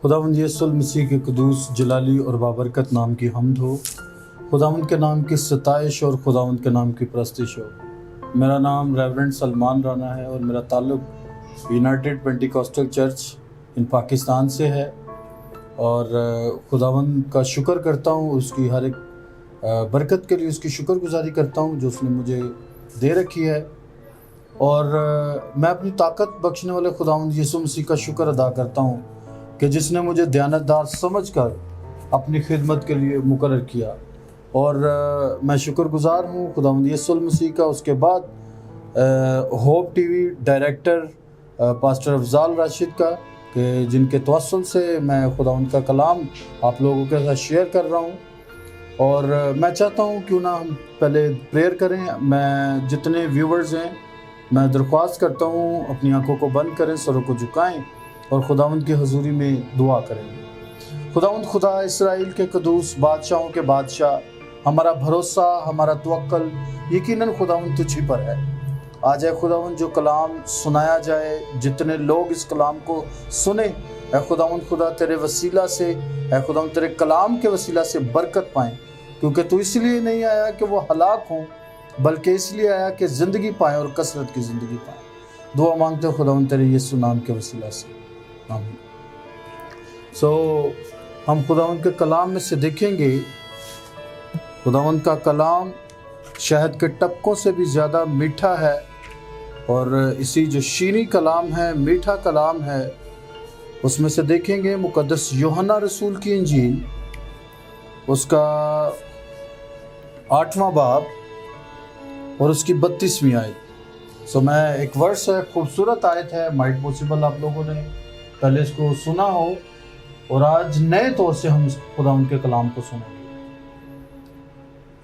خداوند یسوع المسیح کے قدوس جلالی اور بابرکت نام کی حمد ہو، خداوند کے نام کی ستائش اور خداوند کے نام کی پرستش ہو۔ میرا نام ریورنڈ سلمان رانا ہے اور میرا تعلق یونائٹڈ پینٹیکوسٹل چرچ ان پاکستان سے ہے، اور خداوند کا شکر کرتا ہوں، اس کی ہر ایک برکت کے لیے اس کی شکر گزاری کرتا ہوں جو اس نے مجھے دے رکھی ہے، اور میں اپنی طاقت بخشنے والے خداوند یسوع مسیح کا شکر ادا کرتا ہوں کہ جس نے مجھے دیانتدار سمجھ کر اپنی خدمت کے لیے مقرر کیا، اور میں شکر گزار ہوں خداوند یسوع المسیح کا۔ اس کے بعد hope T V director pastor Afzal Rashid کا، کہ جن کے توسل سے میں خداوند کا کلام آپ لوگوں کے ساتھ شیئر کر رہا ہوں، اور میں چاہتا ہوں کیوں نہ ہم پہلے پریئر کریں۔ میں جتنے ویورز ہیں میں درخواست کرتا ہوں اپنی آنکھوں کو بند کریں، سروں کو جھکائیں اور خداوند کی حضوری میں دعا کریں۔ خداوند خدا اسرائیل کے قدوس، بادشاہوں کے بادشاہ، ہمارا بھروسہ، ہمارا توکل یقیناً خداوند تجھ ہی پر ہے۔ آج اے خداوند جو کلام سنایا جائے، جتنے لوگ اس کلام کو سنیں، اے خداوند خدا تیرے وسیلہ سے، اے خداوند تیرے کلام کے وسیلہ سے برکت پائیں، کیونکہ تو اس لیے نہیں آیا کہ وہ ہلاک ہوں، بلکہ اس لیے آیا کہ زندگی پائیں اور کثرت کی زندگی پائیں۔ دعا مانگتے خداوند تیرے یسوع نام کے وسیلہ سے، آمین۔ ہم خداوند کے کلام میں سے دیکھیں گے، خداوند کا کلام شہد کے ٹپکوں سے بھی زیادہ میٹھا ہے، اور اسی جو شیریں کلام ہے، میٹھا کلام ہے، اس میں سے دیکھیں گے مقدس یوحنا رسول کی انجیل، اس کا 8واں باب اور اس کی 32ویں آیت۔ میں ایک ورس ہے، خوبصورت آیت ہے، مائٹ پوسیبل آپ لوگوں نے پہلے اس کو سنا ہو، اور آج نئے طور سے ہم خداوند کے کلام کو سنیں گے۔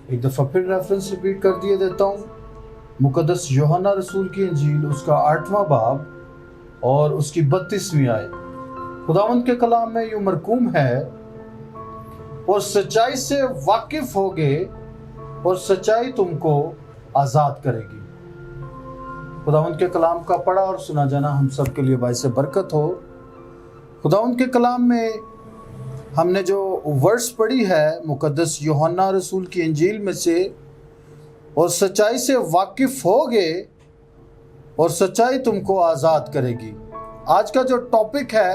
ایک دفعہ پھر ریفرنس ریپیٹ کر دیے دیتا ہوں، مقدس یوحنا رسول کی انجیل، اس کا 8واں باب اور اس کی 32ویں آیت۔ خداوند کے کلام میں یوں مرقوم ہے، اور سچائی سے واقف ہوگے اور سچائی تم کو آزاد کرے گی۔ خداوند کے کلام کا پڑھا اور سنا جانا ہم سب کے لیے باعث برکت ہو۔ خداوند کے کلام میں ہم نے جو ورس پڑھی ہے مقدس یوحنا رسول کی انجیل میں سے، اور سچائی سے واقف ہوگے اور سچائی تم کو آزاد کرے گی۔ آج کا جو ٹاپک ہے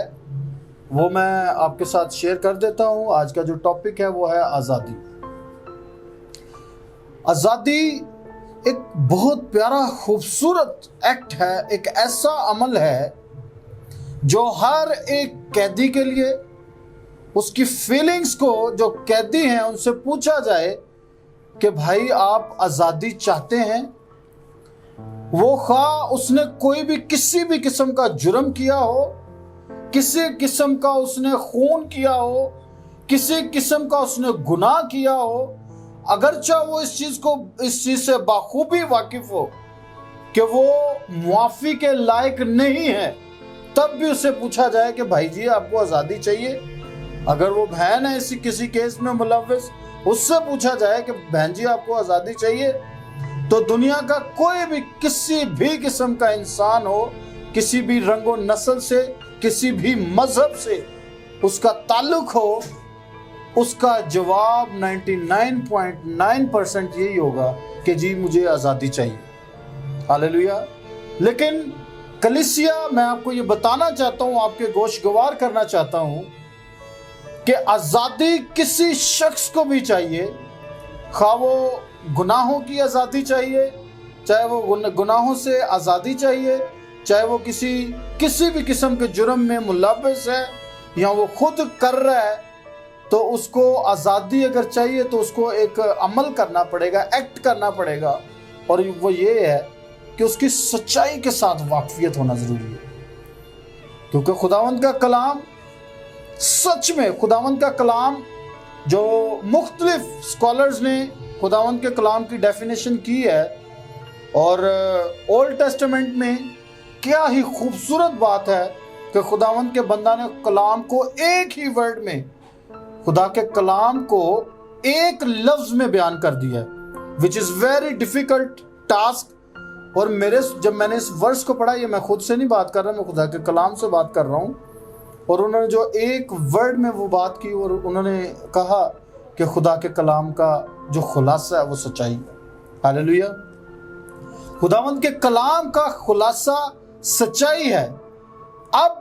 وہ میں آپ کے ساتھ شیئر کر دیتا ہوں۔ آج کا جو ٹاپک ہے وہ ہے آزادی۔ آزادی ایک بہت پیارا خوبصورت ایکٹ ہے، ایک ایسا عمل ہے جو ہر ایک قیدی کے لیے، اس کی فیلنگز کو، جو قیدی ہیں ان سے پوچھا جائے کہ بھائی آپ آزادی چاہتے ہیں، وہ خواہ اس نے کوئی بھی کسی بھی قسم کا جرم کیا ہو، کسی قسم کا اس نے خون کیا ہو، کسی قسم کا اس نے گناہ کیا ہو، اگرچہ وہ اس چیز سے بخوبی واقف ہو کہ وہ معافی کے لائق نہیں ہے، تب بھی اسے پوچھا جائے کہ بھائی جی آپ کو آزادی چاہیے۔ اگر وہ بہن ہے کسی کیس میں ملوث، اس سے پوچھا جائے کہ بہن جی آپ کو آزادی چاہیے، تو دنیا کا کوئی بھی کسی بھی قسم کا انسان ہو، کسی بھی رنگ و نسل سے، کسی بھی مذہب سے اس کا تعلق ہو، اس کا جواب 99.9% یہی ہوگا کہ جی مجھے آزادی چاہیے۔ ہاللیلویا۔ لیکن کلیسیا، میں آپ کو یہ بتانا چاہتا ہوں، آپ کے گوش گوار کرنا چاہتا ہوں کہ آزادی کسی شخص کو بھی چاہیے، خواہ وہ گناہوں کی آزادی چاہیے، چاہے وہ گناہوں سے آزادی چاہیے، چاہے وہ کسی بھی قسم کے جرم میں ملوث ہے یا وہ خود کر رہا ہے، تو اس کو آزادی اگر چاہیے تو اس کو ایک عمل کرنا پڑے گا، ایکٹ کرنا پڑے گا، اور وہ یہ ہے کہ اس کی سچائی کے ساتھ واقفیت ہونا ضروری ہے۔ کیونکہ خداوند کا کلام، سچ میں خداوند کا کلام، جو مختلف اسکالرز نے خداوند کے کلام کی ڈیفینیشن کی ہے، اور اولڈ ٹیسٹمنٹ میں کیا ہی خوبصورت بات ہے کہ خداوند کے بندہ نے کلام کو ایک ہی ورڈ میں، خدا کے کلام کو ایک لفظ میں بیان کر دیا ہے، which is very difficult task۔ اور جب میں نے اس ورس کو پڑھا، یہ میں خود سے نہیں بات کر رہا، میں خدا کے کلام سے بات کر رہا ہوں، اور انہوں نے جو ایک ورڈ میں وہ بات کی اور انہوں نے کہا کہ خدا کے کلام کا جو خلاصہ ہے وہ سچائی ہے۔ ہاللیلویا۔ خداوند کے کلام کا خلاصہ سچائی ہے۔ اب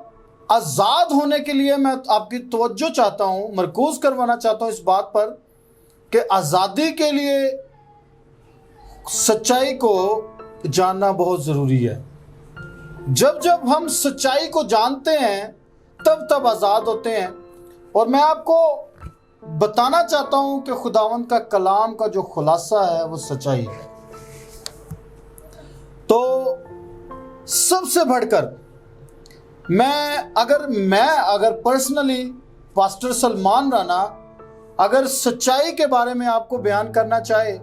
آزاد ہونے کے لیے میں آپ کی توجہ چاہتا ہوں، مرکوز کروانا چاہتا ہوں اس بات پر کہ آزادی کے لیے سچائی کو جاننا بہت ضروری ہے۔ جب جب ہم سچائی کو جانتے ہیں تب آزاد ہوتے ہیں۔ اور میں آپ کو بتانا چاہتا ہوں کہ خداوند کا کلام کا جو خلاصہ ہے وہ سچائی ہے۔ تو سب سے بڑھ کر اگر پرسنلی پاسٹر سلمان رانا اگر سچائی کے بارے میں آپ کو بیان کرنا چاہے،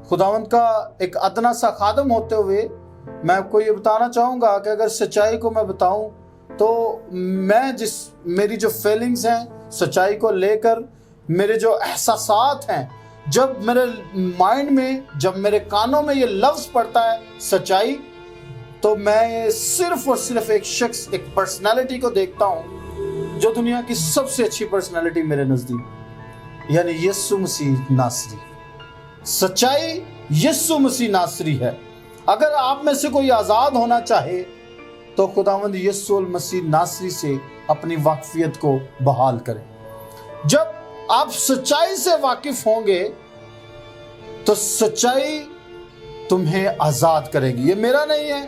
خداوند کا ایک ادنا سا خادم ہوتے ہوئے میں آپ کو یہ بتانا چاہوں گا کہ اگر سچائی کو میں بتاؤں تو میری جو فیلنگز ہیں سچائی کو لے کر، میرے جو احساسات ہیں، جب میرے مائنڈ میں، جب میرے کانوں میں یہ لفظ پڑتا ہے سچائی، تو میں صرف اور صرف ایک شخص، ایک پرسنالٹی کو دیکھتا ہوں جو دنیا کی سب سے اچھی پرسنالٹی میرے نزدیک، یعنی یسوع مسیح ناصری۔ سچائی یسوع مسیح ناصری ہے۔ اگر آپ میں سے کوئی آزاد ہونا چاہے تو خداوند یسوع المسیح ناصری سے اپنی واقفیت کو بحال کریں۔ جب آپ سچائی سے واقف ہوں گے تو سچائی تمہیں آزاد کرے گی۔ یہ میرا نہیں ہے،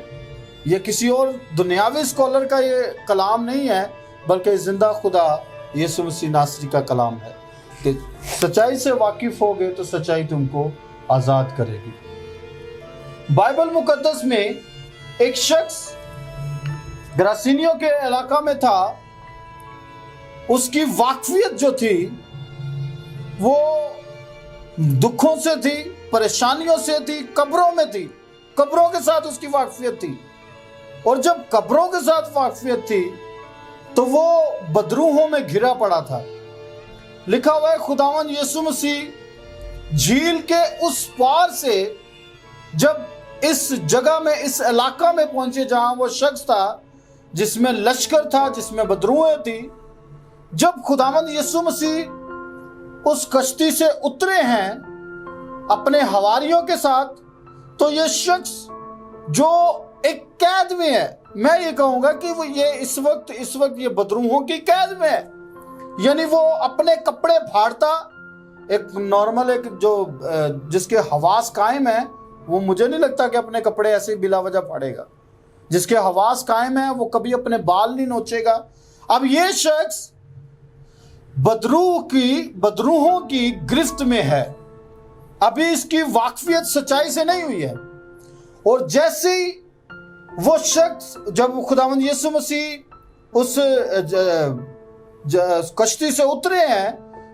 یہ کسی اور دنیاوی اسکالر کا یہ کلام نہیں ہے، بلکہ زندہ خدا یسوع مسیح ناصری کا کلام ہے کہ سچائی سے واقف ہوگے تو سچائی تم کو آزاد کرے گی۔ بائبل مقدس میں ایک شخص گراسینیو کے علاقہ میں تھا، اس کی واقفیت جو تھی وہ دکھوں سے تھی، پریشانیوں سے تھی، قبروں میں تھی، قبروں کے ساتھ اس کی واقفیت تھی۔ اور جب قبروں کے ساتھ واقفیت تھی تو وہ بدروحوں میں گھرا پڑا تھا۔ لکھا ہوا ہے خداوند یسوع مسیح جھیل کے اس پار سے جب اس جگہ میں، اس علاقہ میں پہنچے جہاں وہ شخص تھا جس میں لشکر تھا، جس میں بدروحیں تھی، جب خداوند یسوع مسیح اس کشتی سے اترے ہیں اپنے حواریوں کے ساتھ، تو یہ شخص جو ایک قید میں ہے، میں یہ کہوں گا کہ وہ یہ اس وقت یہ بدروحوں کی قید میں ہے، یعنی وہ اپنے کپڑے پھاڑتا، ایک نارمل ایک جو جس کے حواس قائم ہیں، وہ مجھے نہیں لگتا کہ اپنے کپڑے ایسے بلا وجہ پھاڑے گا۔ جس کے حواس قائم ہیں وہ کبھی اپنے بال نہیں نوچے گا۔ اب یہ شخص بدروحوں کی گرفت میں ہے، ابھی اس کی واقفیت سچائی سے نہیں ہوئی ہے۔ اور جیسے ہی وہ شخص، جب خداوند یسوع مسیح اس کشتی سے اترے ہیں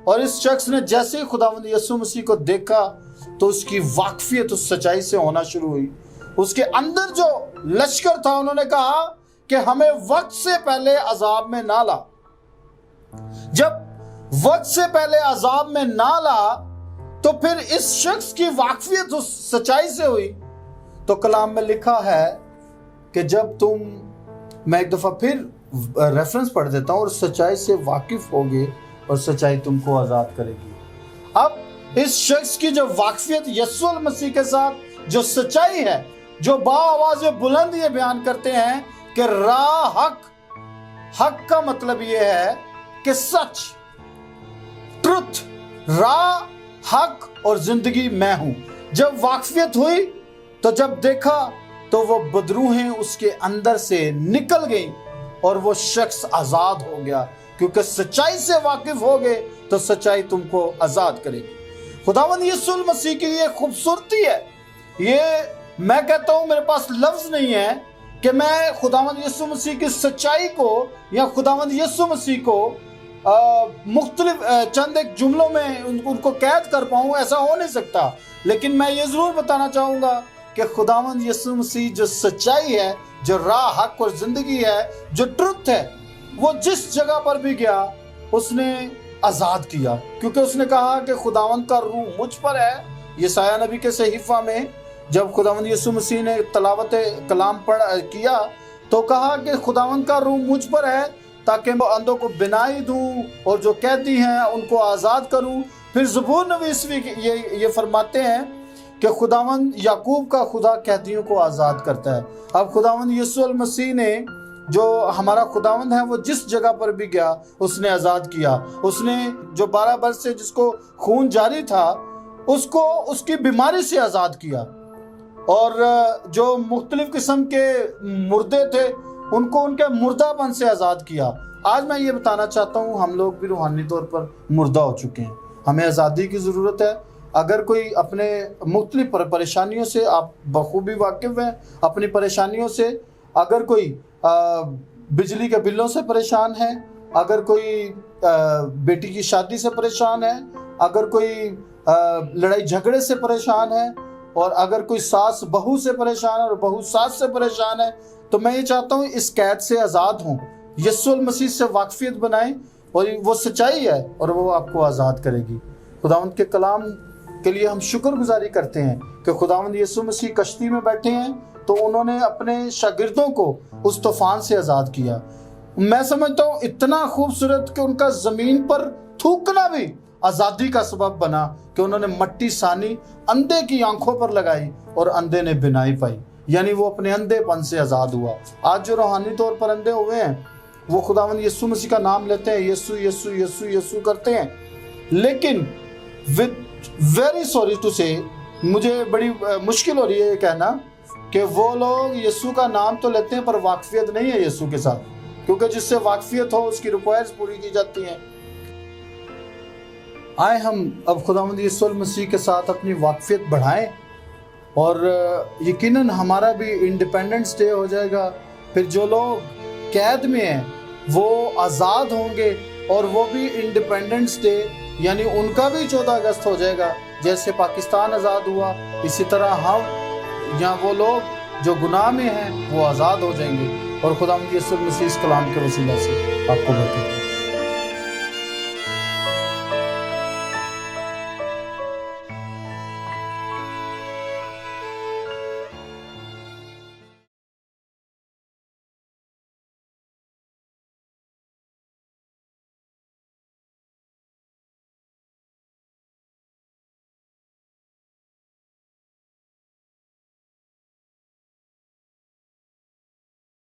اور اس شخص نے جیسے ہی خداوند یسوع مسیح کو دیکھا تو اس کی واقفیت اس سچائی سے ہونا شروع ہوئی۔ اس کے اندر جو لشکر تھا، انہوں نے کہا کہ ہمیں وقت سے پہلے عذاب میں نہ لا۔ جب وقت سے پہلے عذاب میں نہ لا تو پھر اس شخص کی واقفیت اس سچائی سے ہوئی۔ تو کلام میں لکھا ہے کہ جب میں ایک دفعہ پھر ریفرنس پڑھ دیتا ہوں، اور سچائی سے واقف ہوگے اور سچائی تم کو آزاد کرے گی۔ اب اس شخص کی جو واقفیت یسوع المسیح کے ساتھ جو سچائی ہے، جو با آواز بلند یہ بیان کرتے ہیں کہ راہ حق کا مطلب یہ ہے کہ سچ، ٹروتھ، راہ، حق اور زندگی میں ہوں۔ جب واقفیت ہوئی تو جب دیکھا تو وہ بدروحیں اس کے اندر سے نکل گئیں اور وہ شخص آزاد ہو گیا، کیونکہ سچائی سے واقف ہوگے تو سچائی تم کو آزاد کرے گی۔ خداوند یسوع المسیح کی یہ خوبصورتی ہے، یہ میں کہتا ہوں میرے پاس لفظ نہیں ہے کہ میں خداوند یسوع مسیح کی سچائی کو یا خداوند یسوع مسیح کو مختلف چند ایک جملوں میں ان کو قید کر پاؤں، ایسا ہو نہیں سکتا۔ لیکن میں یہ ضرور بتانا چاہوں گا کہ خداوند یسوع مسیح جو سچائی ہے، جو راہ، حق اور زندگی ہے، جو ٹروتھ ہے، وہ جس جگہ پر بھی گیا اس نے آزاد کیا، کیونکہ اس نے کہا کہ خداوند کا روح مجھ پر ہے۔ یسایہ نبی کے صحیفہ میں جب خداوند یسوع مسیح نے تلاوت کلام کیا تو کہا کہ خداوند کا روح مجھ پر ہے تاکہ میں اندھوں کو بینائی دوں اور جو قیدی ہیں ان کو آزاد کروں۔ پھر زبور نبی اس یہ فرماتے ہیں کہ خداوند یعقوب کا خدا قیدیوں کو آزاد کرتا ہے۔ اب خداوند یسوع المسیح نے جو ہمارا خداوند ہے وہ جس جگہ پر بھی گیا اس نے آزاد کیا۔ اس نے جو 12 برس سے جس کو خون جاری تھا اس کو اس کی بیماری سے آزاد کیا، اور جو مختلف قسم کے مردے تھے ان کو ان کے مردہ پن سے آزاد کیا۔ آج میں یہ بتانا چاہتا ہوں ہم لوگ بھی روحانی طور پر مردہ ہو چکے ہیں، ہمیں آزادی کی ضرورت ہے۔ اگر کوئی اپنے مختلف پریشانیوں سے آپ بخوبی واقف ہیں، اپنی پریشانیوں سے، اگر کوئی بجلی کے بلوں سے پریشان ہے، اگر کوئی بیٹی کی شادی سے پریشان ہے، اگر کوئی لڑائی جھگڑے سے پریشان ہے، اور اگر کوئی ساس بہو سے پریشان ہے اور بہو ساس سے پریشان ہے، تو میں یہ چاہتا ہوں اس قید سے آزاد ہوں، یسوع المسیح سے واقفیت بنائیں، اور وہ سچائی ہے اور وہ آپ کو آزاد کرے گی۔ خداوند کے کلام کے لیے ہم شکر گزاری کرتے ہیں کہ خداوند یسوع مسیح کشتی میں بیٹھے ہیں تو انہوں نے اپنے شاگردوں کو اس طوفان سے آزاد کیا۔ میں سمجھتا ہوں اتنا خوبصورت کہ ان کا زمین پر تھوکنا بھی آزادی کا سبب بنا کہ انہوں نے مٹی سانی اندھے کی آنکھوں پر لگائی اور اندھے نے بینائی پائی، یعنی وہ اپنے اندھے پن سے آزاد ہوا۔ آج جو روحانی طور پر اندھے ہوئے ہیں وہ خداوند یسوع مسیح کا نام لیتے ہیں، یسوع یسوع یسوع یسوع کرتے ہیں، لیکن ویری سوری ٹو سے مجھے بڑی مشکل ہو رہی ہے یہ کہنا کہ وہ لوگ یسوع کا نام تو لیتے ہیں پر واقفیت نہیں ہے یسوع کے ساتھ، کیونکہ جس سے واقفیت ہو اس کی ریکوائرز پوری کی جاتی ہیں۔ آئے ہم اب خداوند یسوع المسیح کے ساتھ اپنی واقفیت بڑھائیں، اور یقیناً ہمارا بھی انڈیپینڈنس ڈے ہو جائے گا۔ پھر جو لوگ قید میں ہیں وہ آزاد ہوں گے، اور وہ بھی انڈیپینڈنس ڈے یعنی ان کا بھی 14 اگست ہو جائے گا، جیسے پاکستان آزاد ہوا اسی طرح ہم یا وہ لوگ جو گناہ میں ہیں وہ آزاد ہو جائیں گے، اور خداوند یسوع المسیح اس کلام کے وسیلہ سے آپ کو برکت دے۔